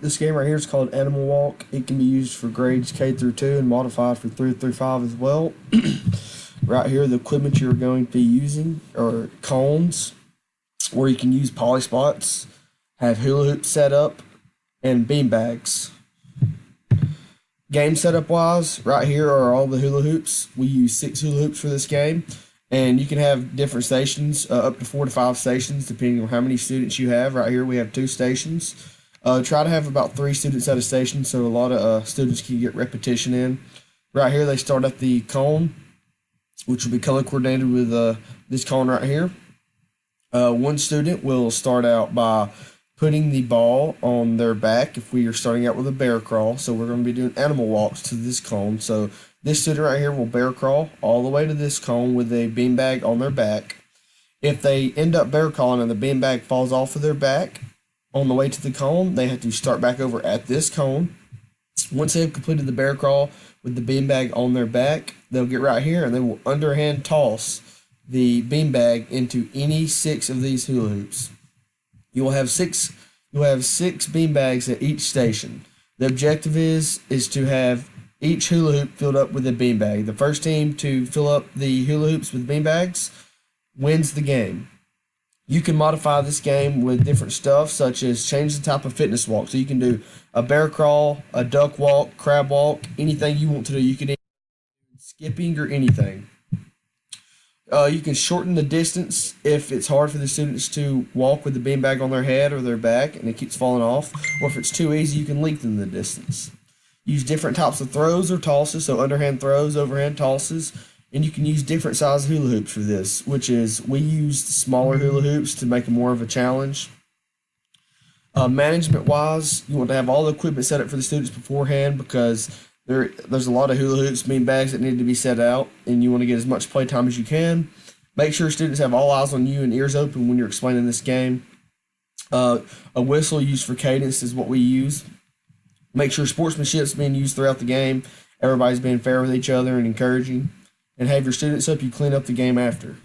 This game right here is called Animal Walk. It can be used for grades K through 2 and modified for 3 through 5 as well. Right here, the equipment you're going to be using are cones, where you can use poly spots, have hula hoops set up, and bean bags. Game setup wise, right here are all the hula hoops. We use 6 hula hoops for this game, and you can have different stations, up to 4 to 5 stations, depending on how many students you have. Right here, we have 2 stations. Try to have about 3 students at a station, so a lot of students can get repetition in. Right here, they start at the cone, which will be color coordinated with this cone right here. One student will start out by putting the ball on their back if we are starting out with a bear crawl. So we're going to be doing animal walks to this cone. So this student right here will bear crawl all the way to this cone with a beanbag on their back. If they end up bear crawling and the beanbag falls off of their back on the way to the cone, they have to start back over at this cone. Once they've completed the bear crawl with the beanbag on their back, they'll get right here and they will underhand toss the beanbag into any 6 of these hula hoops. You will have six beanbags at each station. The objective is to have each hula hoop filled up with a beanbag. The first team to fill up the hula hoops with beanbags wins the game. You can modify this game with different stuff, such as change the type of fitness walk. So you can do a bear crawl, a duck walk, crab walk, anything you want to do. You can do skipping or anything. You can shorten the distance if it's hard for the students to walk with the beanbag on their head or their back and it keeps falling off. Or if it's too easy, you can lengthen the distance. Use different types of throws or tosses, so underhand throws, overhand tosses, and you can use different size hula hoops for this, which is we used smaller hula hoops to make it more of a challenge. Management wise, you want to have all the equipment set up for the students beforehand because there's a lot of hula hoops, bean bags that need to be set out, and you want to get as much play time as you can. Make sure students have all eyes on you and ears open when you're explaining this game. A whistle used for cadence is what we use. Make sure sportsmanship is being used throughout the game. Everybody's being fair with each other and encouraging. And have your students help you clean up the game after.